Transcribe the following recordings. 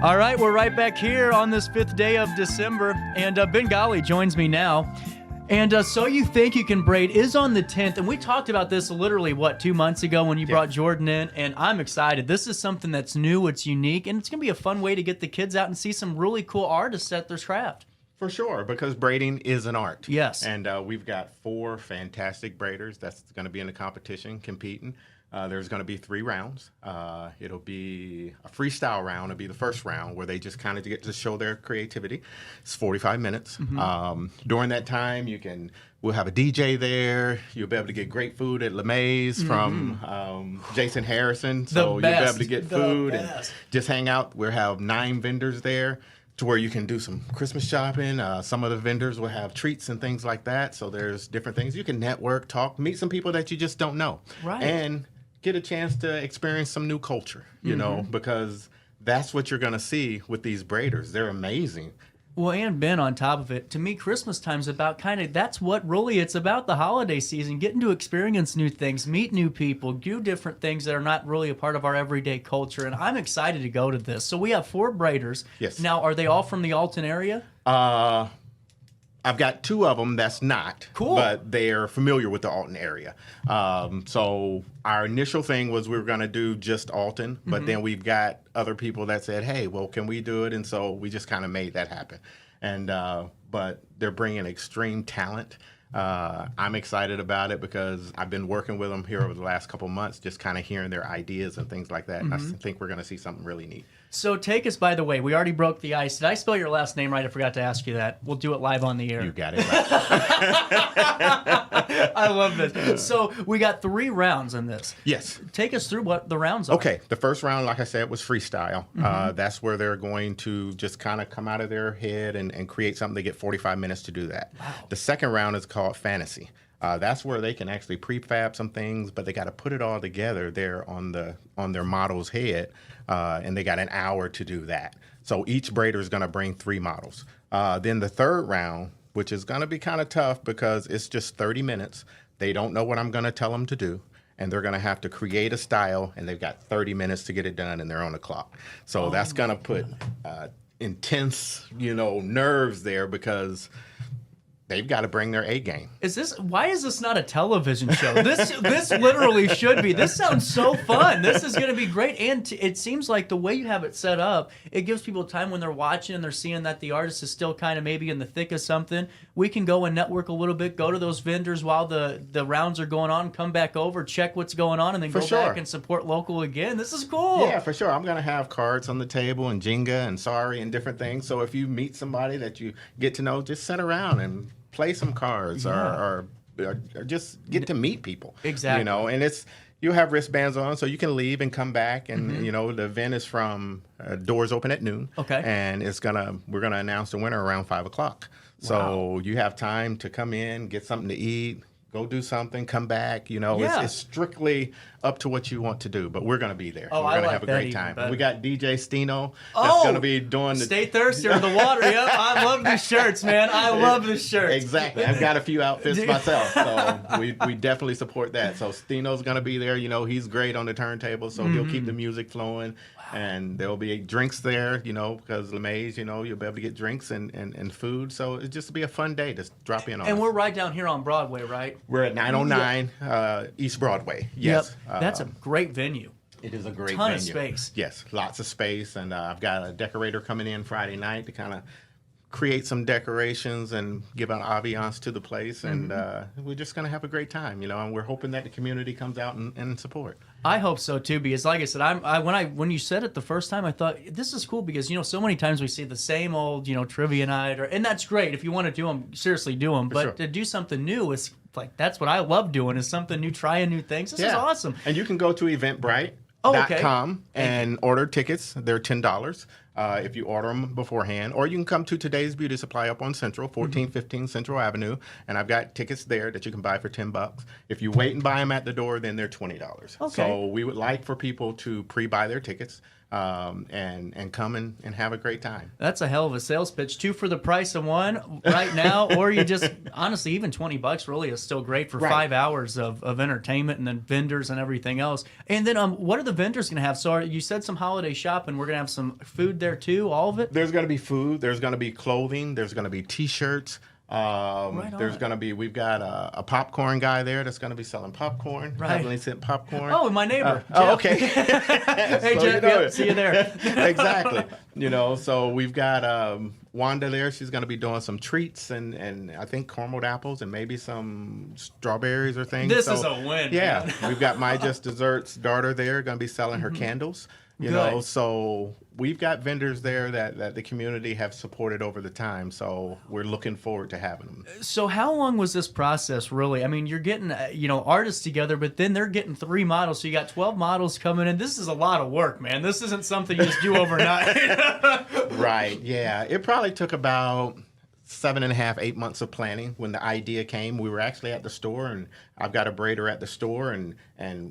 All right, we're right back here on this 5th day of December, and Ben Golley joins me now. And So You Think You Can Braid is on the 10th, and we talked about this literally, 2 months ago when you brought Jordan in, and I'm excited. This is something that's new, it's unique, and it's going to be a fun way to get the kids out and see some really cool artists at their craft. For sure, because braiding is an art. Yes. And we've got 4 fantastic braiders that's going to be in the competition competing. There's going to be 3 rounds. It'll be a freestyle round. It'll be the first round where they just kind of get to show their creativity. It's 45 minutes. During that time, we'll have a DJ there. You'll be able to get great food at LeMay's from Jason Harrison. So you'll be able to get food and just hang out. We'll have 9 vendors there to where you can do some Christmas shopping. Some of the vendors will have treats and things like that. So there's different things. You can network, talk, meet some people that you just don't know. Right. And get a chance to experience some new culture, you know, because that's what you're going to see with these braiders. They're amazing. Well, and Ben, on top of it, to me, Christmas time's about that's what really it's about, the holiday season, getting to experience new things, meet new people, do different things that are not really a part of our everyday culture, and I'm excited to go to this. So we have 4 braiders. Yes. Now, are they all from the Alton area? I've got 2 of them that's not, cool, but they're familiar with the Alton area. So our initial thing was we were going to do just Alton, but then we've got other people that said, hey, well, can we do it? And so we just kind of made that happen. And but they're bringing extreme talent. I'm excited about it because I've been working with them here over the last couple months, just kind of hearing their ideas and things like that. And I think we're going to see something really neat. So take us, by the way, we already broke the ice. Did I spell your last name right? I forgot to ask you that. We'll do it live on the air. You got it right. I love this. So we got 3 rounds in this. Yes. Take us through what the rounds are. Okay. The first round, like I said, was freestyle. That's where they're going to just kind of come out of their head and create something. They get 45 minutes to do that. Wow. The second round is called fantasy. That's where they can actually prefab some things, but they got to put it all together there on their model's head, and they got an hour to do that. So each braider is going to bring 3 models. Then the third round, which is going to be kind of tough because it's just 30 minutes. They don't know what I'm going to tell them to do, and they're going to have to create a style, and they've got 30 minutes to get it done, and they're on the clock. So that's going to put intense, nerves there because they've got to bring their A game. Why is this not a television show? This literally should be. This sounds so fun. This is going to be great. And it seems like the way you have it set up, it gives people time when they're watching and they're seeing that the artist is still kind of maybe in the thick of something. We can go and network a little bit, go to those vendors while the rounds are going on, come back over, check what's going on, and then go back and support local again. This is cool. Yeah, for sure. I'm going to have cards on the table and Jenga and Sorry and different things. So if you meet somebody that you get to know, just sit around and play some cards or just get to meet people. Exactly. And you have wristbands on so you can leave and come back. And, the event is from doors open at noon. Okay. And we're going to announce the winner around 5 o'clock. So you have time to come in, get something to eat, go do something, come back. It's strictly up to what you want to do, but we're going to be there. Oh, we're going to have a great time. We got DJ Stino that's going to be doing Stay thirsty or the water. Yep, I love the shirts, man. I love the shirts. Exactly. I've got a few outfits myself, so we definitely support that. So Stino's going to be there. He's great on the turntable, so he'll keep the music flowing. And there'll be drinks there, because LeMay's, you'll be able to get drinks and food. So it's just to be a fun day to drop in on. And we're right down here on Broadway, right? We're at 909 East Broadway. Yes. Yep. That's a great venue. It is a great ton venue. Of space. Yes, lots of space. And I've got a decorator coming in Friday night to kind of create some decorations and give an ambiance to the place. And we're just going to have a great time, and we're hoping that the community comes out and support. I hope so too, because like I said, when you said it the first time, I thought this is cool because so many times we see the same old trivia night, and that's great if you want to do them. Seriously, do them, but to do something new is like that's what I love doing is something new, trying new things. This is awesome. And you can go to eventbrite.com and order tickets. They're $10 if you order them beforehand, or you can come to Today's Beauty Supply up on Central, 1415 Central Avenue, and I've got tickets there that you can buy for $10. If you wait and buy them at the door, then they're $20. Okay. So we would like for people to pre-buy their tickets. and come and have a great time. That's a hell of a sales pitch. 2 for the price of 1 right now, or you just honestly, even $20 really is still great for 5 hours of entertainment and then vendors and everything else. And then what are the vendors going to have? So you said some holiday shopping. We're going to have some food there too. All of it. There's going to be food. There's going to be clothing. There's going to be T-shirts. There's going to be, we've got a popcorn guy there that's going to be selling popcorn, heavenly sent popcorn. Oh, my neighbor. Okay. Hey, So Jeff, yep, see you there. Exactly. So we've got Wanda there. She's going to be doing some treats and I think caramel apples and maybe some strawberries or things. This is a win. Yeah. Man. We've got My Just Desserts daughter there going to be selling her candles. So we've got vendors there that the community have supported over the time. So we're looking forward to having them. So how long was this process really? I mean, you're getting, artists together, but then they're getting 3 models. So you got 12 models coming in. This is a lot of work, man. This isn't something you just do overnight. Right. Yeah. It probably took about 7.5, 8 months of planning. When the idea came, we were actually at the store, and I've got a braider at the store, and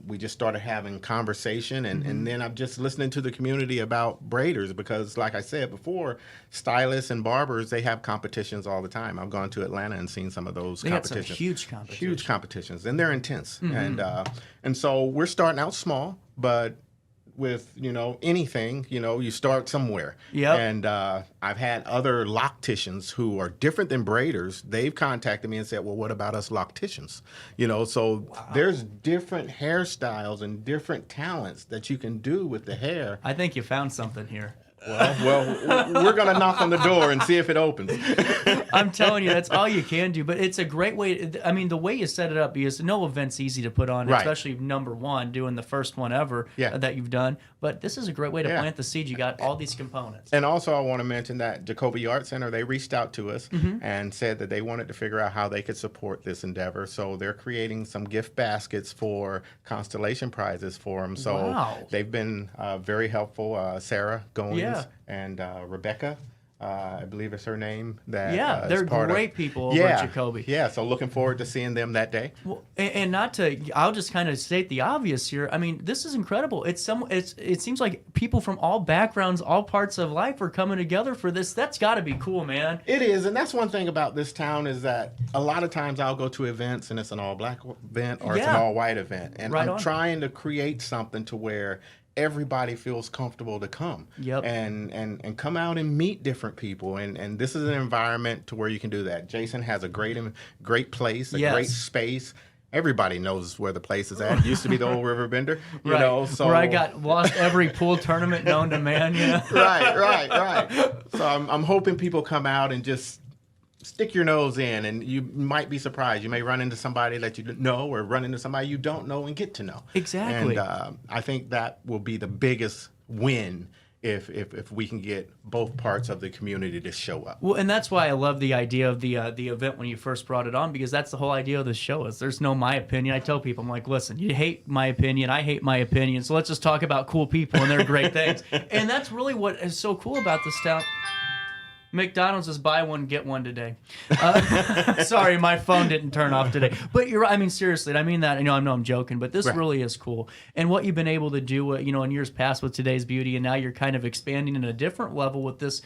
we just started having conversation, and then I'm just listening to the community about braiders because, like I said before, stylists and barbers, they have competitions all the time. I've gone to Atlanta and seen some of those competitions. Got some huge competitions. Huge competitions, and they're intense. And so we're starting out small, but with anything, you start somewhere. Yep. And I've had other locticians who are different than braiders. They've contacted me and said, well, what about us locticians? So there's different hairstyles and different talents that you can do with the hair. I think you found something here. Well, we're going to knock on the door and see if it opens. I'm telling you, that's all you can do. But it's a great way. I mean, the way you set it up, because no event's easy to put on, especially number one, doing the first one ever that you've done. But this is a great way to plant the seed. You got all these components. And also, I want to mention that Jacoby Art Center, they reached out to us and said that they wanted to figure out how they could support this endeavor. So they're creating some gift baskets for constellation prizes for them. So they've been very helpful. Sarah Goins and Rebecca, I believe is her name. That they're great people over at Jacoby. Yeah, so looking forward to seeing them that day. Well, and not to, I'll just kind of state the obvious here. I mean, this is incredible. It seems like people from all backgrounds, all parts of life are coming together for this. That's got to be cool, man. It is, and that's one thing about this town is that a lot of times I'll go to events and it's an all-black event or it's an all-white event, and I'm trying to create something to where everybody feels comfortable to come and come out and meet different people, and this is an environment to where you can do that. Jason has a great place, a great space. Everybody knows where the place is at. It used to be the old RiverBender, you know. So where I got lost every pool tournament known to man, Right. So I'm hoping people come out and just stick your nose in, and you might be surprised. You may run into somebody that you know or run into somebody you don't know and get to know. Exactly. And I think that will be the biggest win if we can get both parts of the community to show up. Well, and that's why I love the idea of the event when you first brought it on, because that's the whole idea of the show is there's no my opinion. I tell people, I'm like, listen, you hate my opinion, I hate my opinion, so let's just talk about cool people and their great things. And that's really what is so cool about this town. McDonald's is buy one, get one today. Sorry, my phone didn't turn off today. But you're right. I mean, seriously, I mean that. I know I'm joking, but this really is cool. And what you've been able to do, in years past with Today's Beauty, and now you're kind of expanding in a different level with this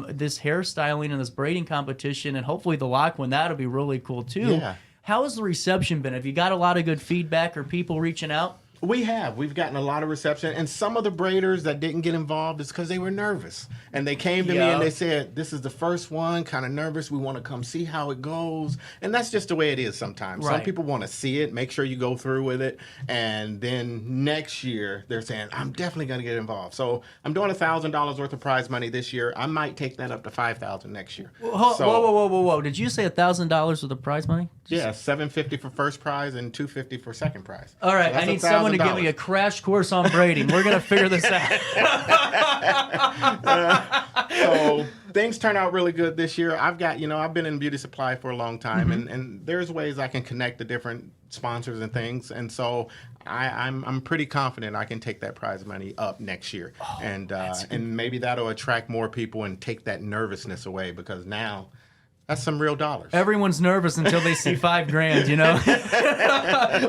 this hairstyling and this braiding competition, and hopefully the lock one, that'll be really cool too. Yeah. How has the reception been? Have you got a lot of good feedback or people reaching out? We've gotten a lot of reception, and some of the braiders that didn't get involved is because they were nervous, and they came to me and they said, this is the first one, kind of nervous, we want to come see how it goes. And that's just the way it is sometimes. Some people want to see it, make sure you go through with it, and then next year they're saying, I'm definitely going to get involved. So I'm doing $1,000 worth of prize money this year. I might take that up to $5,000 next year. Whoa. Did you say $1,000 worth of prize money? Yeah, $750 for first prize and $250 for second prize. All right, so I need someone to give me a crash course on braiding. We're going to figure this out. So things turn out really good this year. I've been in beauty supply for a long time, and there's ways I can connect the different sponsors and things, and so I'm pretty confident I can take that prize money up next year, and maybe that'll attract more people and take that nervousness away, because now That's some real dollars. Everyone's nervous until they see $5,000, you know?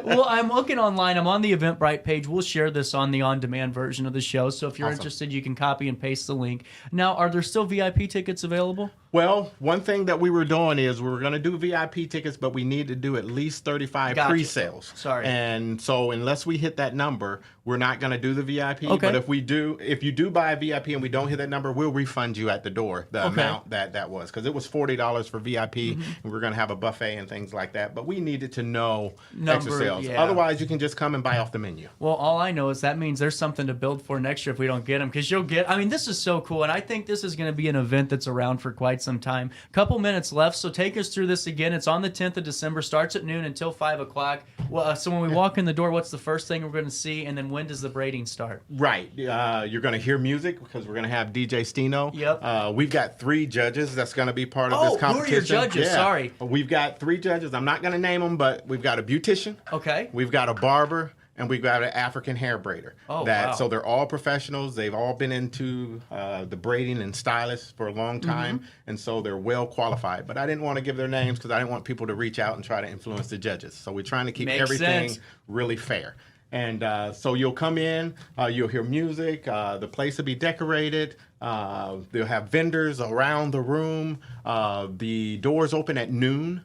Well, I'm looking online. I'm on the Eventbrite page. We'll share this on the on-demand version of the show. So if you're interested, you can copy and paste the link. Now, are there still VIP tickets available? Well, one thing that we were doing is we were going to do VIP tickets, but we need to do at least 35 pre-sales. Sorry. And so unless we hit that number, we're not going to do the VIP. Okay. But if you do buy a VIP and we don't hit that number, we'll refund you at the door the amount that was. Because it was $40 for VIP, and we're going to have a buffet and things like that. But we needed to know extra sales. Yeah. Otherwise, you can just come and buy off the menu. Well, all I know is that means there's something to build for next year if we don't get them. Because I mean, this is so cool. And I think this is going to be an event that's around for quite some time. Couple minutes left, so take us through this again. It's on the 10th of December, starts at noon until 5 o'clock. Well, so when we walk in the door, what's the first thing we're going to see, and then when does the braiding start? Right. You're going to hear music because we're going to have DJ Stino. Yep. We've got 3 judges that's going to be part of this competition. Who are your judges? Yeah. Sorry. We've got 3 judges. I'm not going to name them, but we've got a beautician. Okay. We've got a barber. And we've got an African hair braider. Oh, wow. So they're all professionals. They've all been into the braiding and stylists for a long time. And so they're well qualified. But I didn't want to give their names because I didn't want people to reach out and try to influence the judges. So we're trying to keep everything really fair. And so you'll come in, you'll hear music, the place will be decorated, they'll have vendors around the room, the doors open at noon,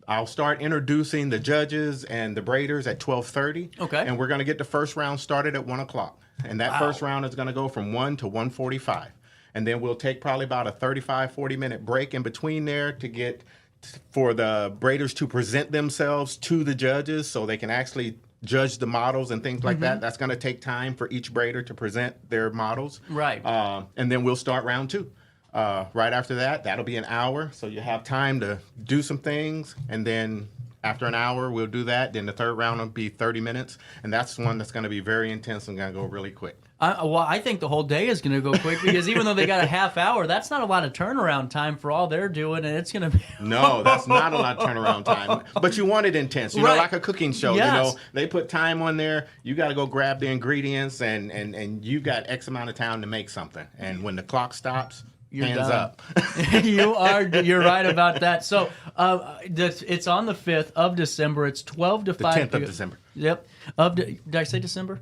I'll start introducing the judges and the braiders at 12:30. Okay. And we're going to get the first round started at 1 o'clock. And that first round is going to go from 1 to 1:45. And then we'll take probably about a 35, 40-minute break in between there for the braiders to present themselves to the judges so they can actually judge the models and things like that. That's going to take time for each braider to present their models. Right. And then we'll start round 2. Right after that, that'll be an hour. So you have time to do some things. And then after an hour, we'll do that. Then the third round will be 30 minutes. And that's one that's going to be very intense and going to go really quick. Well, I think the whole day is going to go quick because even though they got a half hour, that's not a lot of turnaround time for all they're doing, and it's going to be... No, that's not a lot of turnaround time. But you want it intense. You know, like a cooking show. Yes. You know, they put time on there. You got to go grab the ingredients, and you got X amount of time to make something. And when the clock stops... You're hands done. up. You're right about that. So it's on the 5th of December. It's 12 to 5. The 10th of December. Yep. Did I say December?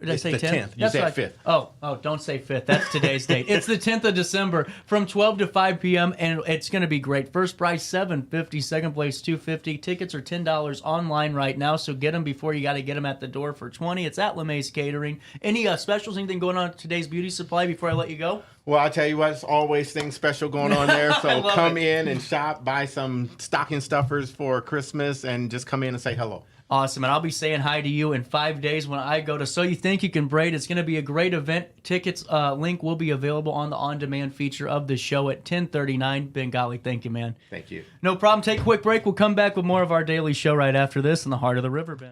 Did I say the 10th? 10th. You said 5th. Oh, don't say 5th. That's today's date. It's the 10th of December from 12 to 5 p.m. and it's going to be great. First prize $750, second place $250. Tickets are $10 online right now, so get them before you got to get them at the door for $20. It's at LeMay's Catering. Any specials, anything going on at today's beauty supply before I let you go? Well, I'll tell you what, there's always things special going on there. So come in and shop, buy some stocking stuffers for Christmas, and just come in and say hello. Awesome, and I'll be saying hi to you in 5 days when I go to So You Think You Can Braid. It's going to be a great event. Tickets link will be available on the on-demand feature of the show at 10:39. Ben Golley, thank you, man. Thank you. No problem. Take a quick break. We'll come back with more of our daily show right after this in the heart of the Riverbend.